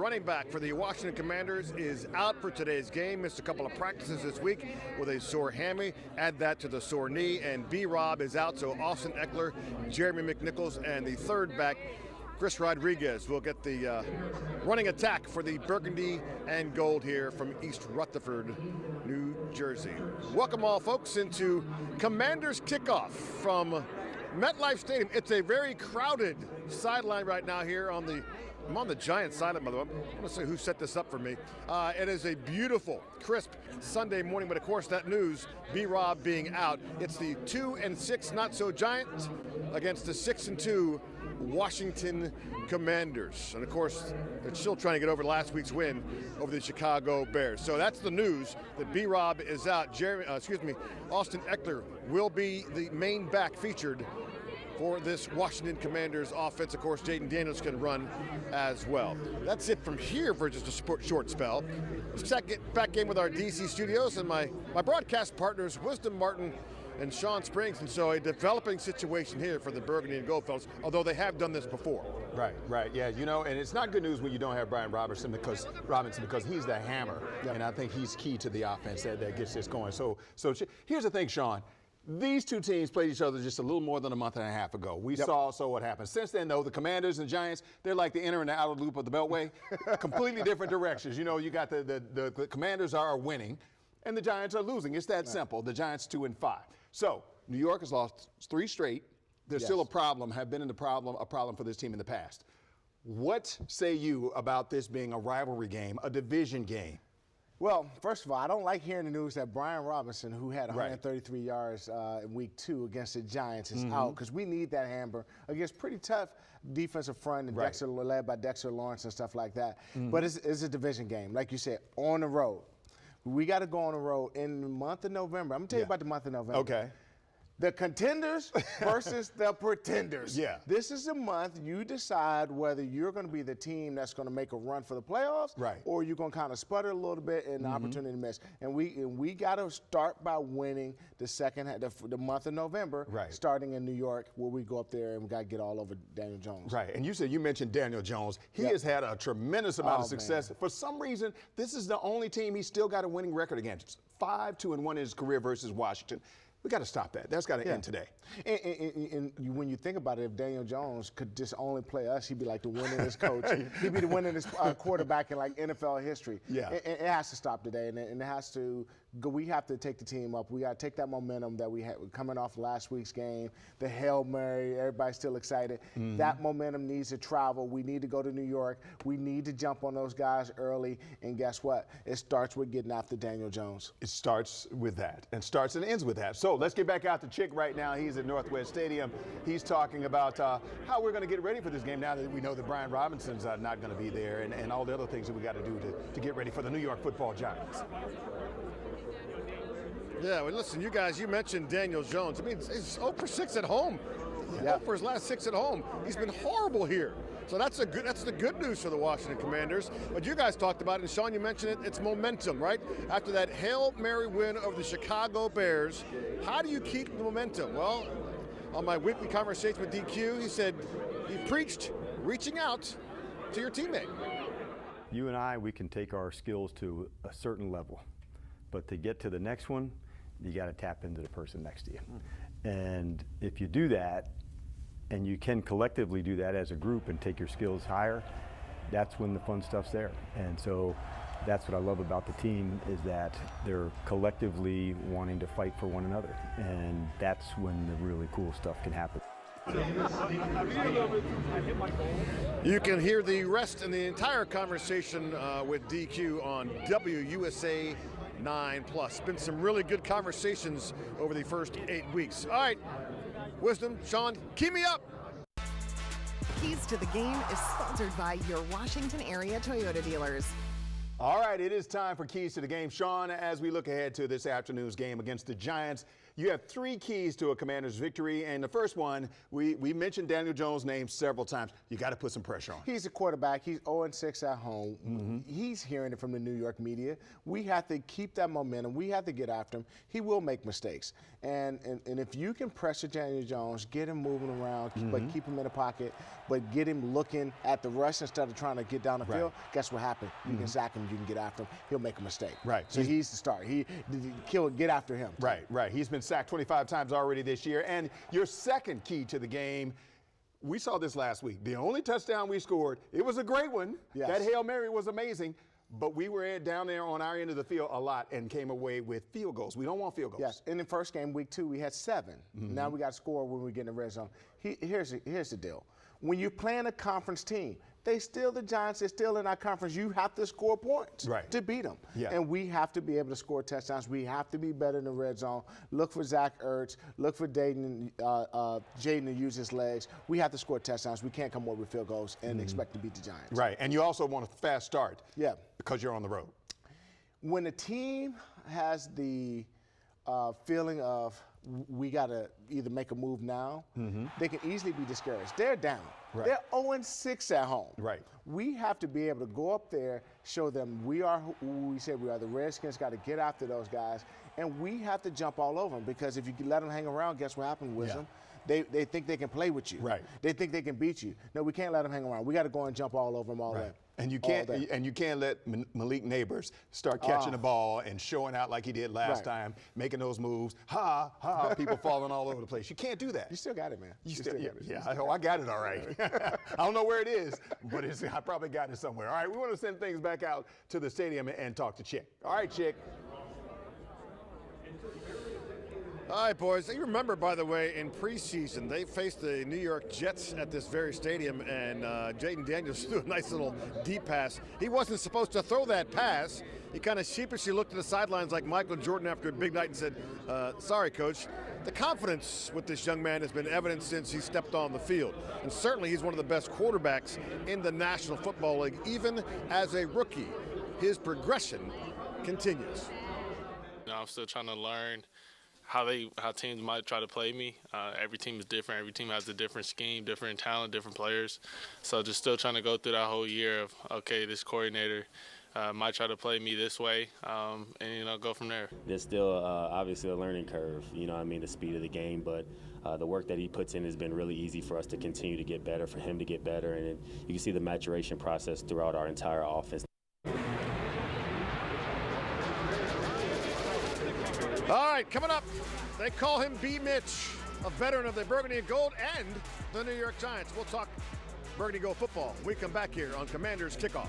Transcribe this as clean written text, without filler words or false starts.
Running back for the Washington Commanders is out for today's game. Missed a couple of practices this week with a sore hammy. Add that to the sore knee, and B-Rob is out. So Austin Ekeler, Jeremy McNichols, and the third back, Chris Rodriguez, will get the running attack for the burgundy and gold here from East Rutherford, New Jersey. Welcome all, folks, into Commanders kickoff from MetLife Stadium. It's a very crowded sideline right now here on the I'm on the Giants sideline, by the way. I want to say who set this up for me. It is a beautiful, crisp Sunday morning, but of course that news, B-Rob being out. It's the 2-6 not-so Giants against the 6-2 Washington Commanders. And of course, they're still trying to get over last week's win over the Chicago Bears. So that's the news, that B-Rob is out. Austin Ekeler will be the main back featured for this Washington Commanders offense. Of course, Jaden Daniels can run as well. That's it from here for just a short spell. Let's get back in with our DC studios and my broadcast partners, Wisdom Martin and Sean Springs. And so a developing situation here for the Burgundy and Gold fellas, although they have done this before. Right, yeah, you know, and it's not good news when you don't have Brian Robinson because he's the hammer, and I think he's key to the offense that gets this going. So here's the thing, Sean. These two teams played each other just a little more than a month and a half ago. We saw what happened. Since then, though, the Commanders and Giants, they're like the inner and the outer loop of the Beltway. Completely different directions. You know, you got the Commanders are winning, and the Giants are losing. It's that simple. The Giants 2-5. So New York has lost 3 straight. There's still a problem, a problem for this team in the past. What say you about this being a rivalry game, a division game? Well, first of all, I don't like hearing the news that Brian Robinson, who had 133 yards in week 2 against the Giants, is out, because we need that hammer against pretty tough defensive front and Dexter, led by Dexter Lawrence and stuff like that. But it's a division game, like you said, on the road. We got to go on the road in the month of November. I'm going to tell you about the month of November. Okay. The contenders versus the pretenders. Yeah. This is the month you decide whether you're going to be the team that's going to make a run for the playoffs, or you're going to kind of sputter a little bit and the opportunity to miss. And we got to start by winning the month of November, starting in New York, where we go up there and we got to get all over Daniel Jones. Right. And you mentioned Daniel Jones. He has had a tremendous amount of success. Man. For some reason, this is the only team he's still got a winning record against. 5-2-1 in his career versus Washington. We got to stop that. That's got to end today. And when you think about it, if Daniel Jones could just only play us, he'd be like the winningest coach. He'd be the winningest quarterback in like NFL history. Yeah. It has to stop today, and it has to go. We have to take the team up. We got to take that momentum that we had coming off last week's game, the Hail Mary, everybody's still excited. That momentum needs to travel. We need to go to New York. We need to jump on those guys early, and guess what? It starts with getting after Daniel Jones. It starts with that, and starts and ends with that. So let's get back out to Chick right now. He's at Northwest Stadium. He's talking about how we're going to get ready for this game now that we know that Brian Robinson's not going to be there, and all the other things that we got to do to get ready for the New York Football Giants. Yeah, well, listen, you guys, you mentioned Daniel Jones. I mean, he's 0 for 6 at home. Yeah. 0 for his last 6 at home. He's been horrible here. So that's the good news for the Washington Commanders. But you guys talked about it, and Sean, you mentioned it, it's momentum, right? After that Hail Mary win over the Chicago Bears, how do you keep the momentum? Well, on my weekly conversation with DQ, he said he preached reaching out to your teammate. You and I, we can take our skills to a certain level, but to get to the next one, you got to tap into the person next to you. And if you do that, and you can collectively do that as a group and take your skills higher, that's when the fun stuff's there. And so that's what I love about the team, is that they're collectively wanting to fight for one another. And that's when the really cool stuff can happen. You can hear the rest and the entire conversation with DQ on WUSA 9+. Been some really good conversations over the first 8 weeks. All right, Wisdom, Sean, keep me up. Keys to the Game is sponsored by your Washington area Toyota dealers. All right, it is time for Keys to the Game. Sean, as we look ahead to this afternoon's game against the Giants, You have 3 keys to a Commanders victory, and the first one, we mentioned Daniel Jones' name several times. You got to put some pressure on. He's a quarterback. He's 0-6 at home. He's hearing it from the New York media. We have to keep that momentum. We have to get after him. He will make mistakes. And if you can pressure Daniel Jones, get him moving around, but keep him in the pocket, but get him looking at the rush instead of trying to get down the field, guess what happens? You can sack him, you can get after him. He'll make a mistake. Right. So he's the start. Get after him. Right. He's been sacked 25 times already this year. And your second key to the game, we saw this last week. The only touchdown we scored, it was a great one. Yes. That Hail Mary was amazing. But we were down there on our end of the field a lot and came away with field goals. We don't want field goals. Yes. In the first game, week 2, we had 7. Now we got to score when we get in the red zone. Here's the deal. When you're playing a conference team, the Giants, they're still in our conference. You have to score points to beat them. Yeah. And we have to be able to score touchdowns. We have to be better in the red zone. Look for Zach Ertz. Look for Jaden to use his legs. We have to score touchdowns. We can't come away with field goals and expect to beat the Giants. Right. And you also want a fast start. Yeah. Because you're on the road. When a team has the feeling of we got to either make a move now, they can easily be discouraged. They're down. Right. They're 0-6 at home. Right. We have to be able to go up there, show them we are who we said we are. The Redskins got to get after those guys, and we have to jump all over them because if you let them hang around, guess what happens with them? They think they can play with you. Right. They think they can beat you. No, we can't let them hang around. We got to go and jump all over them all day. And you can't let Malik Neighbors start catching the ball and showing out like he did last time, making those moves. People falling all over the place. You can't do that. You still got it, man. You still got it. I got it all right. I don't know where it is, but I probably got it somewhere. All right, we want to send things back out to the stadium and talk to Chick. All right, Chick. All right, boys. You remember, by the way, in preseason, they faced the New York Jets at this very stadium, and Jaden Daniels threw a nice little deep pass. He wasn't supposed to throw that pass. He kind of sheepishly looked to the sidelines like Michael Jordan after a big night and said, sorry, Coach. The confidence with this young man has been evident since he stepped on the field. And certainly he's one of the best quarterbacks in the National Football League, even as a rookie. His progression continues. I'm still trying to learn how teams might try to play me. Every team is different. Every team has a different scheme, different talent, different players. So just still trying to go through that whole year of, okay, this coordinator might try to play me this way, and go from there. There's still obviously a learning curve, the speed of the game, but the work that he puts in has been really easy for us to continue to get better, for him to get better, and you can see the maturation process throughout our entire offense. All right, coming up, they call him B. Mitch, a veteran of the Burgundy and Gold and the New York Giants. We'll talk Burgundy Gold football when we come back here on Commanders Kickoff.